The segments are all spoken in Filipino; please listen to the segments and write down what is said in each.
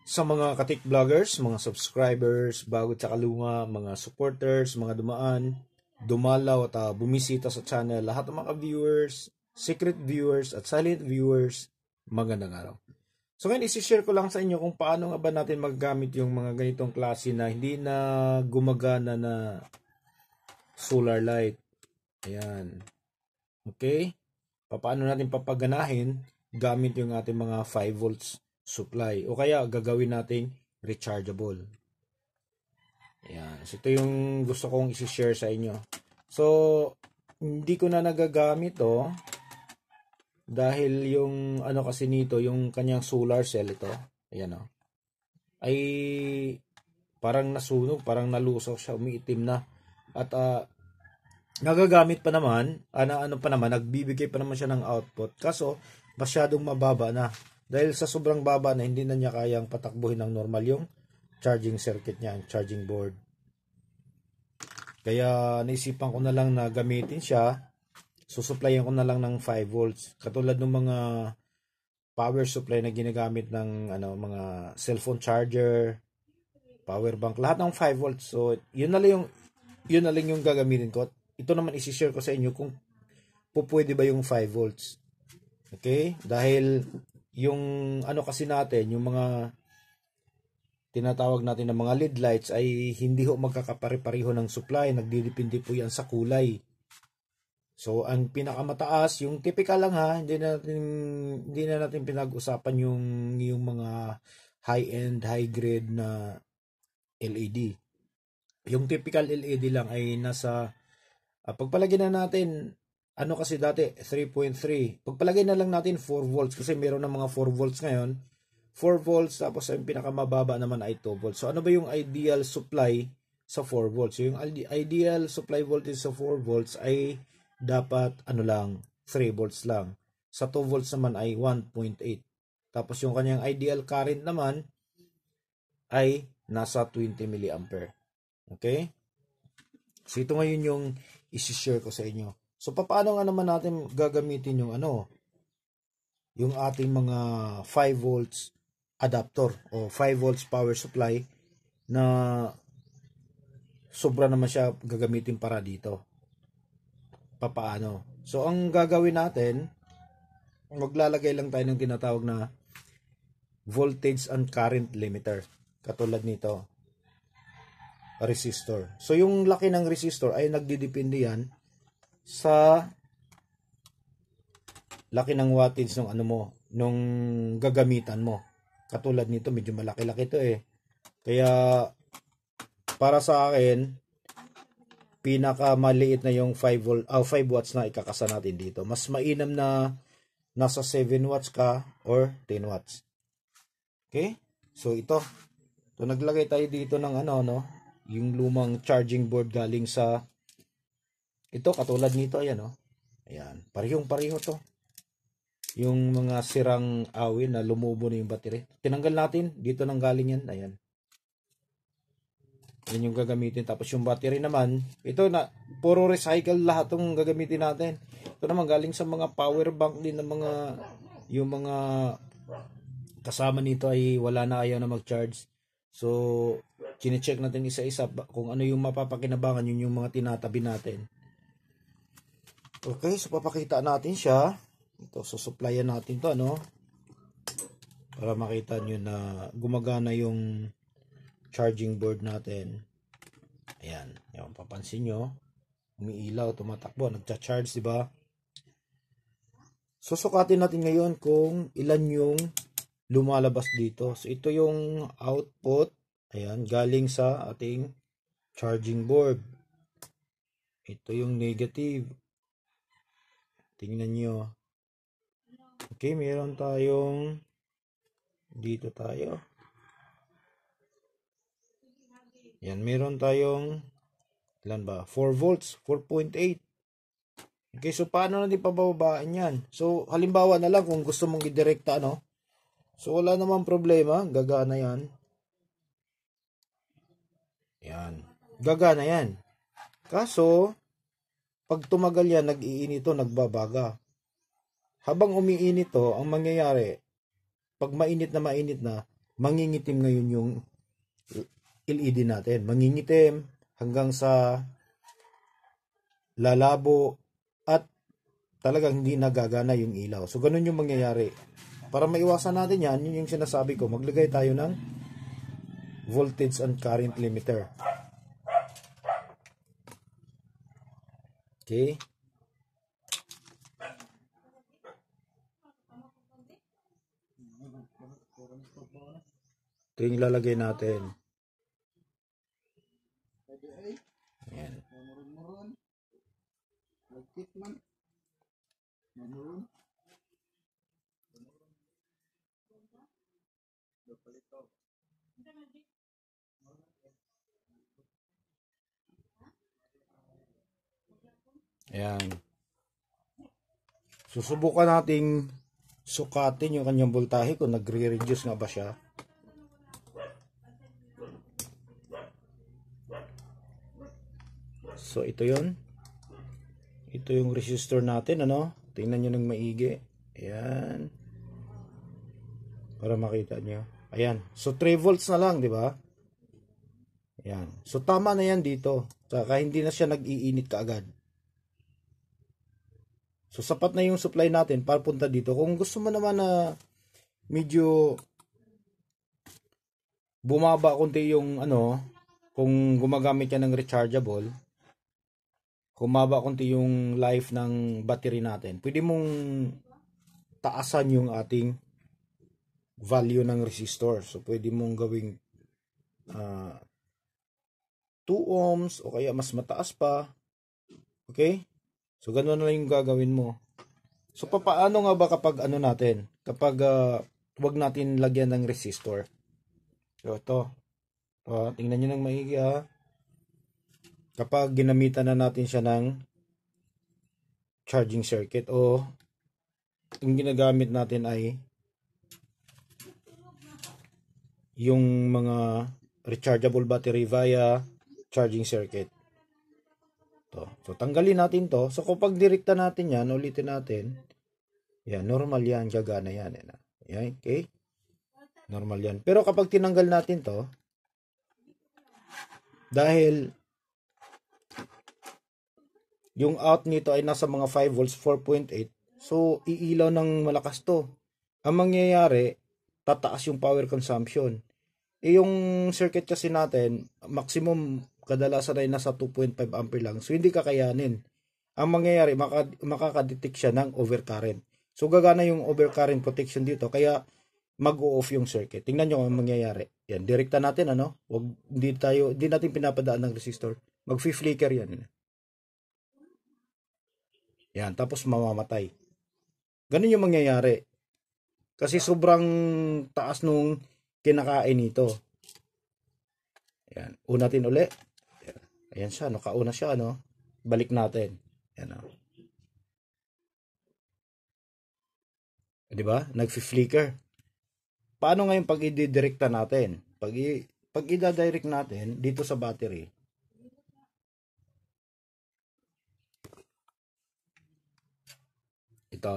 Sa mga katik vloggers, mga subscribers, bago at kaluma, mga supporters, mga dumaan, dumalaw at bumisita sa channel, lahat ng mga viewers, secret viewers at silent viewers, magandang araw. So ngayon, isi-share ko lang sa inyo kung paano nga ba natin maggamit yung mga ganitong klase na hindi na gumagana na solar light. Ayan. Okay? Paano natin papaganahin gamit yung ating mga 5 volts supply o kaya gagawin nating rechargeable. Ayan. So ito yung gusto kong isi-share sa inyo. So hindi ko na nagagamit dahil yung ano kasi nito, yung kanyang solar cell ito, ayan ay parang nasunog, parang nalusok siya, umiitim na. At nagagamit pa naman, nagbibigay pa naman siya ng output. Kaso masyadong mababa na. Dahil sa sobrang baba na, hindi na niya kayang patakbuhin ng normal yung charging circuit niya, yung charging board. Kaya naisipan ko na lang na gamitin siya. Susuplayan ko na lang ng 5 volts. Katulad ng mga power supply na ginagamit ng mga cellphone charger, power bank, lahat ng 5 volts. So, yun na lang yung gagamitin ko. Ito naman isi-share ko sa inyo kung pwede ba yung 5 volts. Okay? Dahil yung kasi natin, yung mga tinatawag natin na mga LED lights ay hindi ho magkakapare-pareho ng supply. Nagdidepende po yan sa kulay. So, ang pinakamataas, yung typical lang hindi na natin pinag-usapan yung mga high-end, high-grade na LED. Yung typical LED lang ay nasa, pagpalagyan na natin, kasi dati, 3.3. Pagpalagay na lang natin 4 volts kasi meron ng mga 4 volts ngayon. 4 volts, tapos ang pinakamababa naman ay 2 volts. So, ano ba yung ideal supply sa 4 volts? So, yung ideal supply voltage sa 4 volts ay dapat 3 volts lang. Sa 2 volts naman ay 1.8. Tapos yung kanyang ideal current naman ay nasa 20 mA. Okay? So ito ngayon yung isi-share ko sa inyo. So paano nga naman natin gagamitin yung ating mga 5 volts adapter o 5 volts power supply na sobra naman siya gagamitin para dito. Paano? So, ang gagawin natin, maglalagay lang tayo ng tinatawag na voltage and current limiter. Katulad nito, resistor. So, yung laki ng resistor ay nagdidepende yan sa laki ng wattage ng nung gagamitan mo. Katulad nito, medyo malaki-laki ito Kaya, para sa akin, pinakamaliit na yung 5 watts na ikakasa natin dito. Mas mainam na nasa 7 watts ka or 10 watts. Okay? So ito naglagay tayo dito ng yung lumang charging board galing sa ito, katulad nito, ayan Ayan, parehong-pareho to. Yung mga sirang awin na lumubo na yung battery. Tinanggal natin, dito nang galing yan, ayan. Yan yung gagamitin. Tapos yung battery naman, ito na, puro recycle lahat itong gagamitin natin. Ito naman galing sa mga power bank din ng yung mga kasama nito ay wala na, ayaw na mag-charge. So, chinecheck natin isa-isa kung ano yung mapapakinabangan, yun yung mga tinatabi natin. Okay, so papakita natin siya. Ito, supplyan natin to, para makita nyo na gumagana yung charging board natin. Ayan, yung papansin nyo, umiilaw, tumatakbo, nagcha-charge, di ba? Susukatin natin ngayon kung ilan yung lumalabas dito. So ito yung output, ayan, galing sa ating charging board. Ito yung negative. Tingnan nyo. Okay, meron tayong dito tayo. Yan, meron tayong ilan ba? 4 volts, 4.8. Okay, so paano natin pababaan yan? So, halimbawa na lang kung gusto mong i-direkta, so, wala namang problema. Gagana yan. Yan. Gagana yan. Kaso, pag tumagal yan, nag-iinito, nagbabaga. Habang umiinit ang mangyayari, pag mainit na, mangingitim ngayon yung LED natin. Mangingitim hanggang sa lalabo at talagang hindi nagagana yung ilaw. So, ganun yung mangyayari. Para maiwasan natin yan, yun yung sinasabi ko, maglagay tayo ng voltage and current limiter. Okay. Ito yung ilalagay natin. Ayan. Ayan. Susubukan nating sukatin yung kanyang voltahe kung nagre-reduce nga ba siya. So, ito yun. Ito yung resistor natin, ano? Tingnan nyo ng maigi. Ayan. Para makita nyo. Ayan. So, 3 volts na lang, di ba? Ayan. So, tama na yan dito. Saka hindi na siya nag-iinit kaagad. So, sapat na yung supply natin para punta dito. Kung gusto mo naman na medyo bumaba konti yung ano, kung gumagamit ka ng rechargeable, humaba konti yung life ng battery natin, pwede mong taasan yung ating value ng resistor. So, pwede mong gawing 2 ohms o kaya mas mataas pa. Okay? So, ganoon na lang yung gagawin mo. So, paano nga ba kapag ano natin? Kapag wag natin lagyan ng resistor. So, ito. Tingnan nyo ng maigi ha. Kapag ginamitan na natin siya ng charging circuit o yung ginagamit natin ay yung mga rechargeable battery via charging circuit. So, tanggalin natin to. So, kapag direkta natin yan, ulitin natin. Yan, normal yan. Gagana yan. Yan, okay? Normal yan. Pero kapag tinanggal natin to, dahil yung out nito ay nasa mga 5 volts, 4.8. So, iilaw ng malakas to. Ang mangyayari, tataas yung power consumption. Yung circuit kasi natin, maximum kadalasan ay nasa 2.5 ampere lang. So, hindi kakayanin. Ang mangyayari, makakadetect siya ng overcurrent. So, gagana yung overcurrent protection dito. Kaya, mag-o-off yung circuit. Tingnan nyo ang mangyayari. Yan, direkta natin, ano? Hindi natin pinapadaan ng resistor. Mag-flicker yan. Yan, tapos mamamatay. Ganun yung mangyayari. Kasi sobrang taas nung kinakain nito. Yan, unatin uli. Ayan siya, nakauna siya, ano? Balik natin. Yan, o. Di ba? Nag-flicker. Paano ngayon pag i-directa natin? Pag i-direct natin dito sa battery, ito.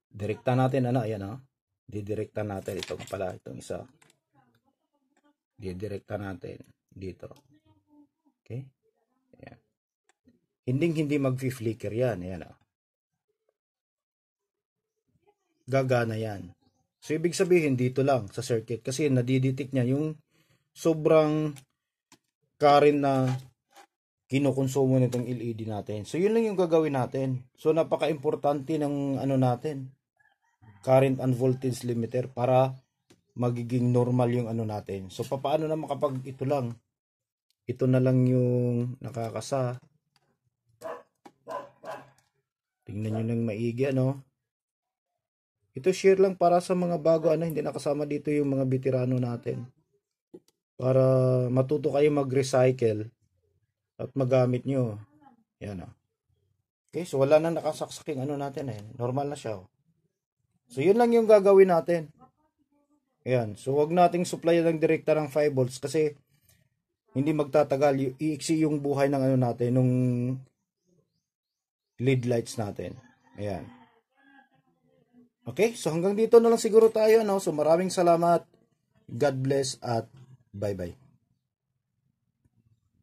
Direkta natin, ano? Ayan, o. Didirekta natin. Ito pala, itong isa. Didirekta natin dito. Okay? Ayan. Hindi mag-flicker yan. Ayan, o. Gagana yan. So, ibig sabihin dito lang sa circuit kasi nadidetect niya yung sobrang current na kinukonsumo nitong LED natin. So, yun lang yung gagawin natin. So, napaka-importante ng ano natin, current and voltage limiter para magiging normal yung ano natin. So, paano naman kapag ito lang? Ito na lang yung nakakasa. Tingnan nyo ng maigi, ano? Ito share lang para sa mga bago, ano, hindi nakasama dito yung mga veterano natin. Para matuto kayo mag-recycle at magamit nyo. Yan, o. Okay, so wala na nakasaksaking ano natin, eh. Normal na siya, o. So, yun lang yung gagawin natin. Ayan, so wag nating supply ng direkta ng 5 volts kasi hindi magtatagal. Iiksi yung buhay ng ano natin, nung LED lights natin. Ayan. Okay, so hanggang dito na lang siguro tayo, no? So maraming salamat. God bless at bye-bye.